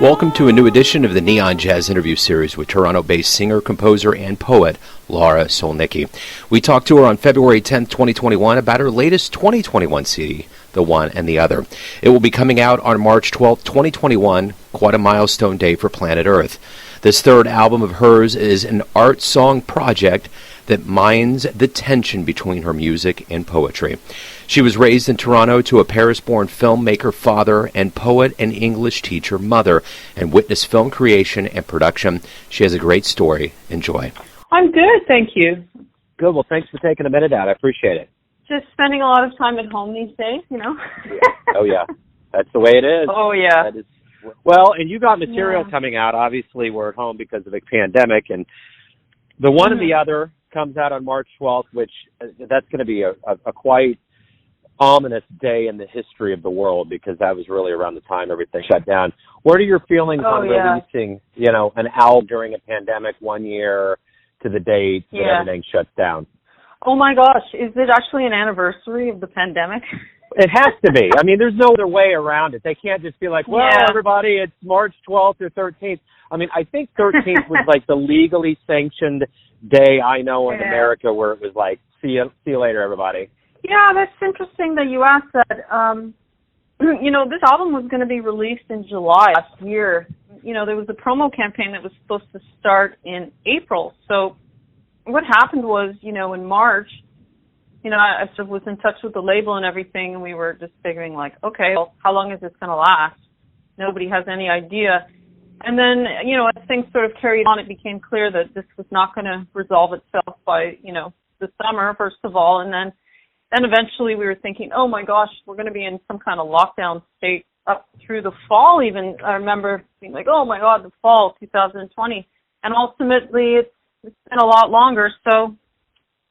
Welcome to a new edition of the Neon Jazz interview series with Toronto-based singer, composer, and poet Lara Solnicki. We talked to her on February 10th, 2021 about her latest 2021 CD, The One and the Other. It will be coming out on March 12th, 2021, quite a milestone day for planet Earth. This third album of hers is an art song project that mines the tension between her music and poetry. She was raised in Toronto to a Paris-born filmmaker father and poet and English teacher mother, and witnessed film creation and production. She has a great story. Enjoy. I'm good, thank you. Good. Well, thanks for taking a minute out. I appreciate it. Just spending a lot of time at home these days, you know. Oh, yeah. That's the way it is. Oh, yeah. That is, well, and you got material coming out. Obviously, we're at home because of the pandemic, and The One and the Other comes out on March 12th, which that's going to be a quite ominous day in the history of the world, because that was really around the time everything shut down. What are your feelings on releasing, you know, an album during a pandemic 1 year to the date that everything shuts down? Oh my gosh, is it actually an anniversary of the pandemic? It has to be. I mean, there's no other way around it. They can't just be like, well, everybody, it's March 12th or 13th. I mean, I think 13th was like the legally sanctioned day I know in America where it was like, see you later, everybody. Yeah, that's interesting that you asked that. You know, this album was going to be released in July last year. You know, there was a promo campaign that was supposed to start in April. So what happened was, you know, in March, you know, I sort of was in touch with the label and everything, and we were just figuring like, okay, well, how long is this going to last? Nobody has any idea. And then, you know, as things sort of carried on, it became clear that this was not going to resolve itself by, you know, the summer, first of all. And then eventually we were thinking, oh my gosh, we're going to be in some kind of lockdown state up through the fall even. I remember being like, oh my God, the fall of 2020. And ultimately it's been a lot longer. So,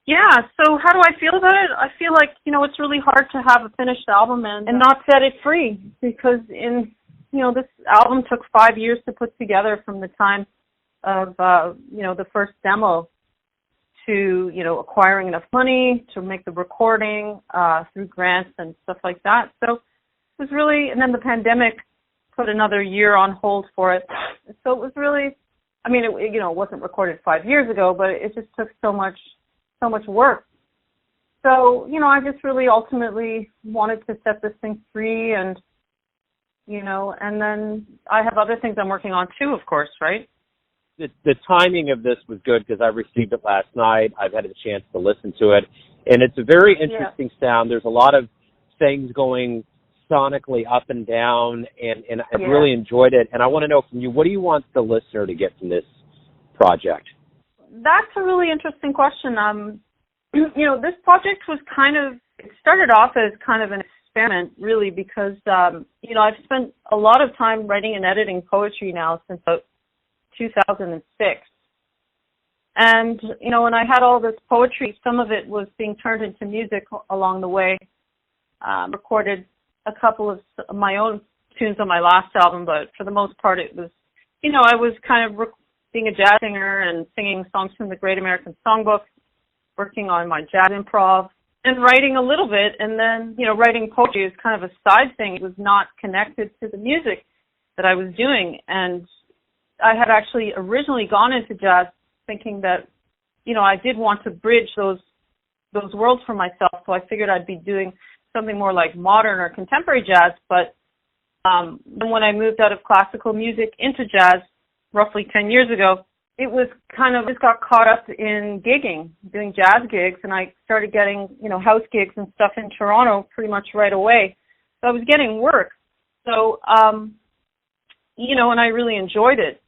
yeah, so how do I feel about it? I feel like, you know, it's really hard to have a finished album and not set it free, because you know, this album took 5 years to put together, from the time of, you know, the first demo to, you know, acquiring enough money to make the recording through grants and stuff like that. So it was really, and then the pandemic put another year on hold for it. So it was really, I mean, it, you know, it wasn't recorded 5 years ago, but it just took so much work. So, you know, I just really ultimately wanted to set this thing free, and, you know, and then I have other things I'm working on too, of course, right? The timing of this was good because I received it last night. I've had a chance to listen to it, and it's a very interesting sound. There's a lot of things going sonically up and down, and I really enjoyed it. And I want to know from you, what do you want the listener to get from this project? That's a really interesting question. You know, this project was it started off as kind of an experiment, really, because, you know, I've spent a lot of time writing and editing poetry now since about 2006. And, you know, when I had all this poetry, some of it was being turned into music along the way. Recorded a couple of my own tunes on my last album, but for the most part it was, you know, I was kind of being a jazz singer and singing songs from the Great American Songbook, working on my jazz improv, and writing a little bit. And then, you know, writing poetry is kind of a side thing. It was not connected to the music that I was doing. And I had actually originally gone into jazz thinking that, you know, I did want to bridge those worlds for myself. So I figured I'd be doing something more like modern or contemporary jazz. But then when I moved out of classical music into jazz roughly 10 years ago, it was kind of, just got caught up in gigging, doing jazz gigs, and I started getting, you know, house gigs and stuff in Toronto pretty much right away. So I was getting work. So, you know, and I really enjoyed it,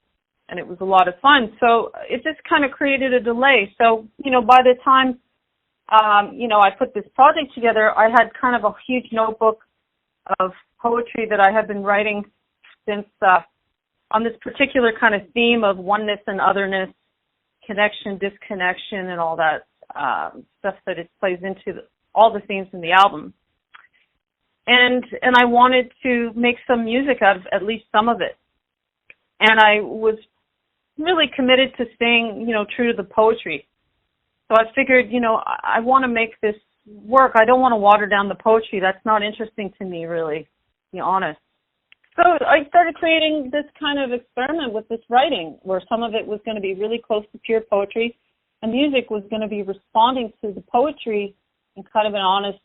and it was a lot of fun. So it just kind of created a delay. So, you know, by the time, you know, I put this project together, I had kind of a huge notebook of poetry that I had been writing since, on this particular kind of theme of oneness and otherness, connection, disconnection, and all that stuff that it plays into all the themes in the album. And I wanted to make some music out of at least some of it. And I was really committed to staying, you know, true to the poetry. So I figured, you know, I want to make this work. I don't want to water down the poetry. That's not interesting to me, really, to be honest. So I started creating this kind of experiment with this writing, where some of it was going to be really close to pure poetry, and music was going to be responding to the poetry in kind of an honest,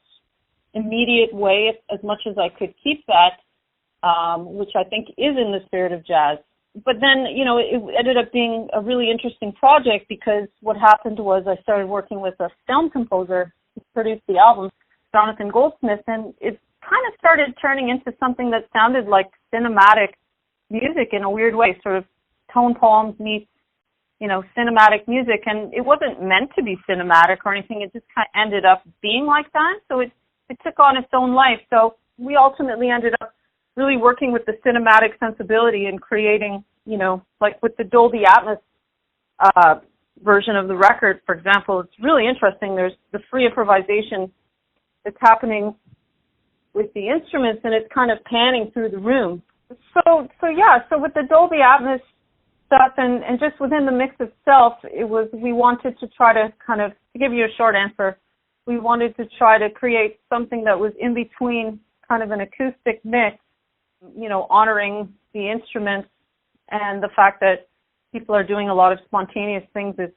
immediate way, as much as I could keep that, which I think is in the spirit of jazz. But then, it ended up being a really interesting project, because what happened was I started working with a film composer who produced the album, Jonathan Goldsmith, and it kind of started turning into something that sounded like cinematic music in a weird way, sort of tone poems meets, cinematic music. And it wasn't meant to be cinematic or anything. It just kind of ended up being like that. So it took on its own life. So we ultimately ended up really working with the cinematic sensibility and creating, like with the Dolby Atmos version of the record, for example. It's really interesting. There's the free improvisation that's happening with the instruments, and it's kind of panning through the room. So with the Dolby Atmos stuff and just within the mix itself, we wanted to try to to give you a short answer, we wanted to try to create something that was in between kind of an acoustic mix, honoring the instruments and the fact that people are doing a lot of spontaneous things. It's,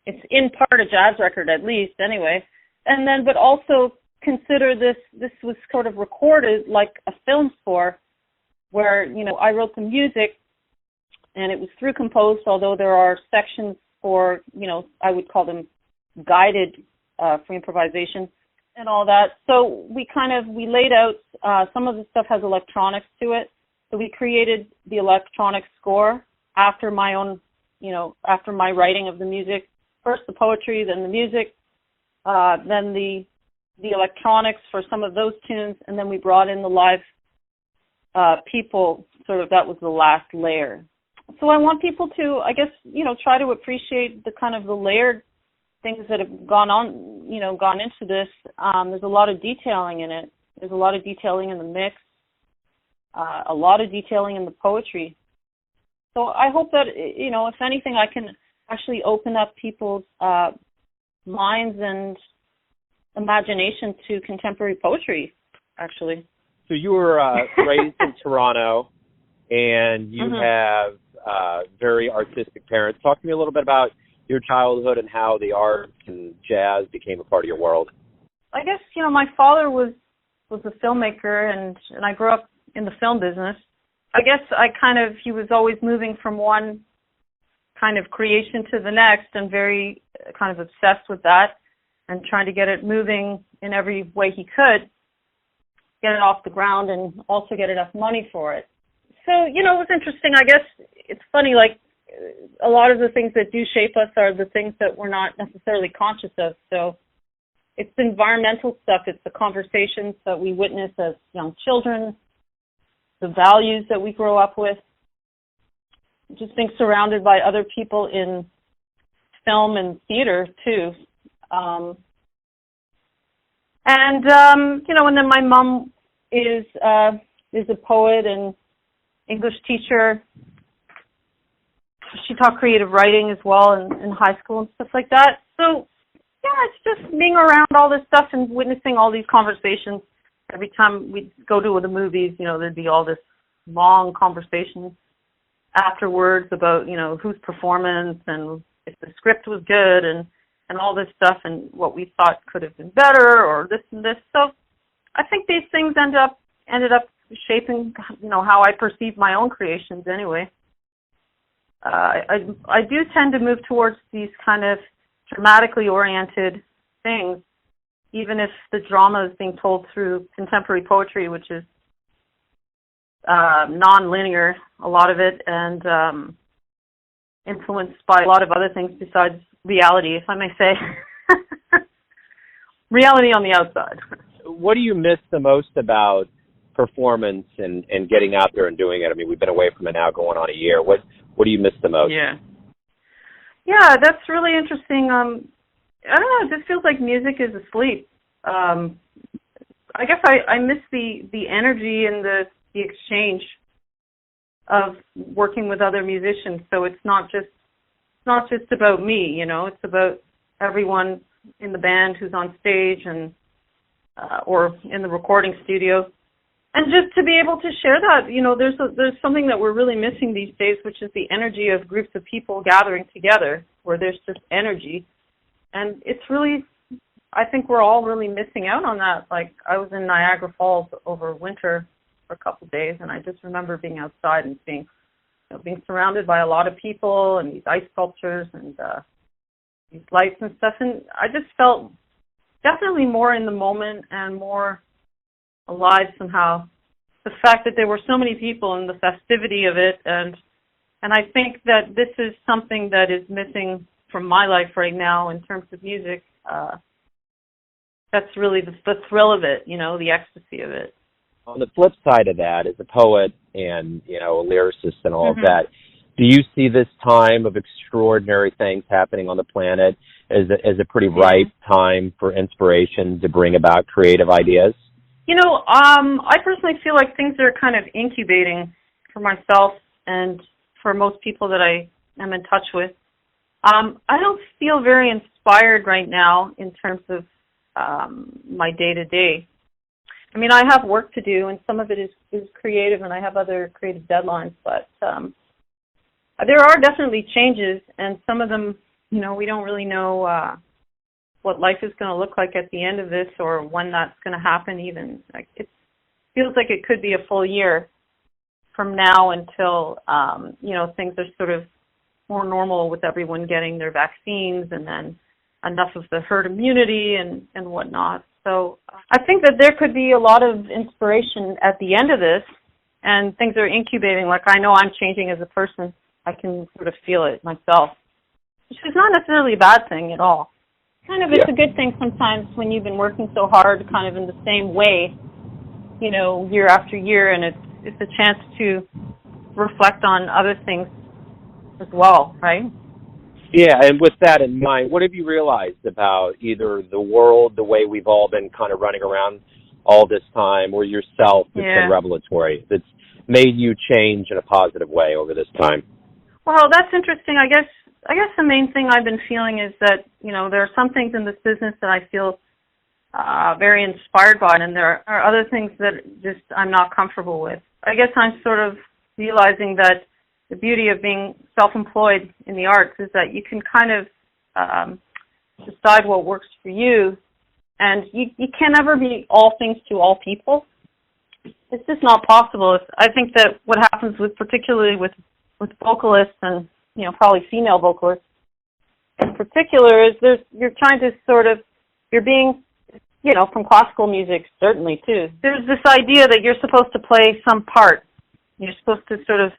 it's in part a jazz record, at least anyway. And then, but also consider this was sort of recorded like a film score, where, I wrote the music and it was through composed, although there are sections for, I would call them guided free improvisation and all that. So we laid out, some of the stuff has electronics to it. So we created the electronic score after my own, after my writing of the music. First the poetry, then the music, then the electronics for some of those tunes, and then we brought in the live people. Sort of that was the last layer. So I want people to, I guess, try to appreciate the kind of the layered things that have gone into this. There's a lot of detailing in it. There's a lot of detailing in the mix, a lot of detailing in the poetry. So I hope that, if anything, I can actually open up people's minds and imagination to contemporary poetry, actually. So you were raised in Toronto, and you have very artistic parents. Talk to me a little bit about your childhood and how the arts and jazz became a part of your world. I guess, my father was a filmmaker, and I grew up in the film business. I guess he was always moving from one kind of creation to the next, and very kind of obsessed with that and trying to get it moving in every way he could, get it off the ground and also get enough money for it. So, it was interesting. I guess it's funny, like a lot of the things that do shape us are the things that we're not necessarily conscious of. So it's environmental stuff. It's the conversations that we witness as young children, the values that we grow up with, just being surrounded by other people in film and theater too. And then my mom is a poet and English teacher. She taught creative writing as well in high school and stuff like that. So, it's just being around all this stuff and witnessing all these conversations. Every time we'd go to the movies, there'd be all this long conversation afterwards about, whose performance and if the script was good and all this stuff and what we thought could have been better or this and this. So I think these things ended up shaping, how I perceive my own creations anyway. I do tend to move towards these kind of dramatically oriented things, even if the drama is being told through contemporary poetry, which is non-linear, a lot of it, and influenced by a lot of other things besides reality, if I may say. Reality on the outside. What do you miss the most about performance and getting out there and doing it? I mean, we've been away from it now going on a year. What do you miss the most? Yeah, that's really interesting. I don't know, it just feels like music is asleep. I guess I miss the energy and the exchange of working with other musicians. So it's not just about me, it's about everyone in the band who's on stage and or in the recording studio. And just to be able to share that, there's something that we're really missing these days, which is the energy of groups of people gathering together, where there's just energy. And it's really, I think we're all really missing out on that. Like, I was in Niagara Falls over winter for a couple of days, and I just remember being outside and being surrounded by a lot of people and these ice sculptures and these lights and stuff. And I just felt definitely more in the moment and more alive somehow. The fact that there were so many people and the festivity of it, and I think that this is something that is missing from my life right now in terms of music. That's really the thrill of it, the ecstasy of it. On the flip side of that, as a poet and, a lyricist and all of Mm-hmm. that, do you see this time of extraordinary things happening on the planet as a pretty ripe time for inspiration to bring about creative ideas? I personally feel like things are kind of incubating for myself and for most people that I am in touch with. I don't feel very inspired right now in terms of my day-to-day. I mean, I have work to do, and some of it is creative, and I have other creative deadlines, but there are definitely changes, and some of them, we don't really know what life is going to look like at the end of this or when that's going to happen even. Like, it feels like it could be a full year from now until, things are sort of more normal with everyone getting their vaccines and then enough of the herd immunity and whatnot. So I think that there could be a lot of inspiration at the end of this, and things are incubating. Like, I know I'm changing as a person. I can sort of feel it myself, which is not necessarily a bad thing at all. It's a good thing sometimes when you've been working so hard kind of in the same way, year after year, and it's a chance to reflect on other things as well, right? Yeah, and with that in mind, what have you realized about either the world, the way we've all been kind of running around all this time, or yourself that's been revelatory, that's made you change in a positive way over this time? Well, that's interesting. I guess the main thing I've been feeling is that, there are some things in this business that I feel very inspired by, and there are other things that just I'm not comfortable with. I guess I'm sort of realizing that the beauty of being self-employed in the arts is that you can kind of decide what works for you, and you can never be all things to all people. It's just not possible. I think that what happens particularly with vocalists and, probably female vocalists in particular, is you're trying to you're being, from classical music certainly too. There's this idea that you're supposed to play some part. You're supposed to sort of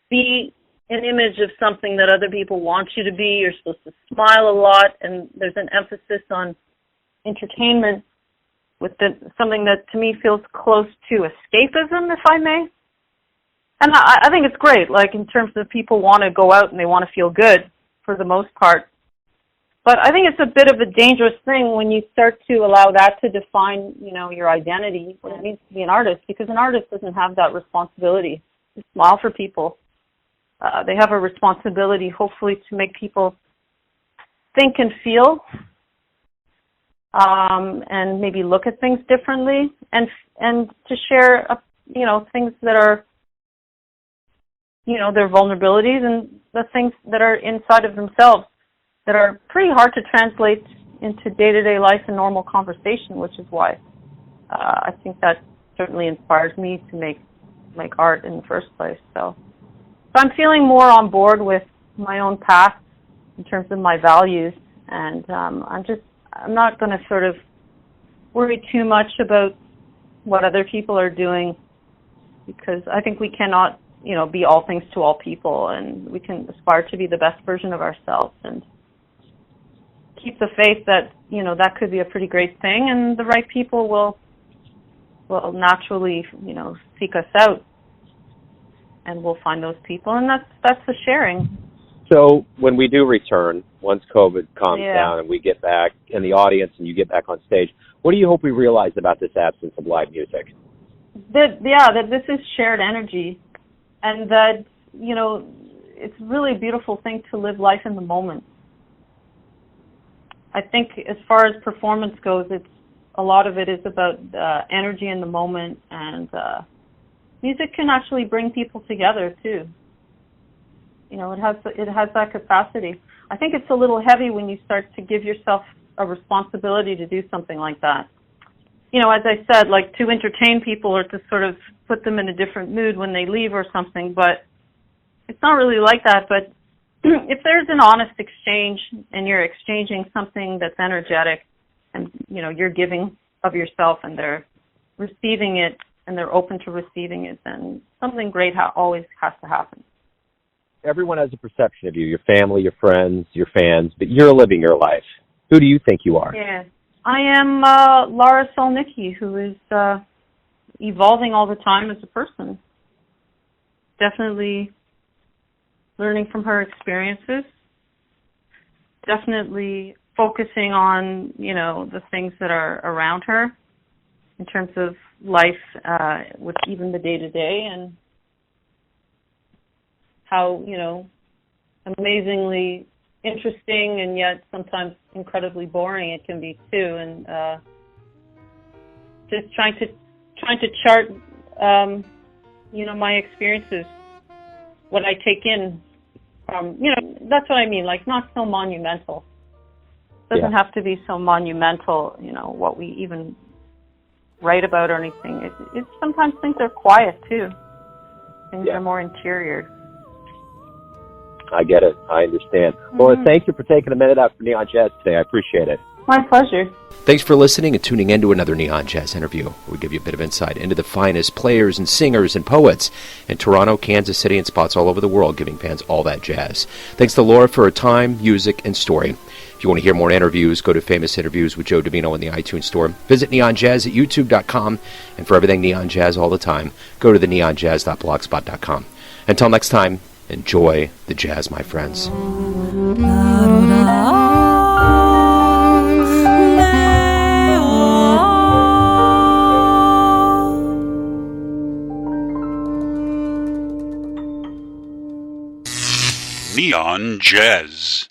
be an image of something that other people want you to be. You're supposed to smile a lot, and there's an emphasis on entertainment with something that to me feels close to escapism, if I may. And I think it's great, like in terms of people want to go out and they want to feel good for the most part. But I think it's a bit of a dangerous thing when you start to allow that to define, your identity, what it means to be an artist, because an artist doesn't have that responsibility to smile for people. They have a responsibility, hopefully, to make people think and feel, and maybe look at things differently, and to share, things that are, their vulnerabilities and the things that are inside of themselves that are pretty hard to translate into day-to-day life and normal conversation, which is why I think that certainly inspires me to make art in the first place. So I'm feeling more on board with my own path in terms of my values, and I'm not going to sort of worry too much about what other people are doing, because I think we cannot, be all things to all people, and we can aspire to be the best version of ourselves and keep the faith that, that could be a pretty great thing, and the right people will naturally, seek us out, and we'll find those people, and that's the sharing. So when we do return, once COVID calms down and we get back in the audience and you get back on stage, what do you hope we realize about this absence of live music? That this is shared energy, and that, it's really a beautiful thing to live life in the moment. I think as far as performance goes, it's a lot of it is about energy in the moment, and music can actually bring people together too. You know, it has that capacity. I think it's a little heavy when you start to give yourself a responsibility to do something like that. You know, as I said, like to entertain people or to sort of put them in a different mood when they leave or something, but it's not really like that. But if there's an honest exchange and you're exchanging something that's energetic and, you know, you're giving of yourself and they're receiving it and they're open to receiving it, then something great always has to happen. Everyone has a perception of you, your family, your friends, your fans, but you're living your life. Who do you think you are? Yeah. I am Lara Solnicki, who is evolving all the time as a person. Definitely learning from her experiences. Definitely focusing on, you know, the things that are around her in terms of life with even the day-to-day, and how, you know, amazingly interesting and yet sometimes incredibly boring it can be too, and just trying to chart, you know, my experiences, what I take in from, you know, that's what I mean, like not so monumental. It doesn't have to be so monumental, you know, what we even write about or anything. It's sometimes things are quiet too. Things are more interior. I get it. I understand. Well, thank you for taking a minute out for Neon Jazz today. I appreciate it. My pleasure. Thanks for listening and tuning in to another Neon Jazz interview. We give you a bit of insight into the finest players and singers and poets in Toronto, Kansas City, and spots all over the world, giving fans all that jazz. Thanks to Laura for her time, music, and story. If you want to hear more interviews, go to Famous Interviews with Joe Davino in the iTunes Store. Visit neonjazz at youtube.com. And for everything Neon Jazz all the time, go to the neonjazz.blogspot.com. Until next time, enjoy the jazz, my friends. Neon Jazz.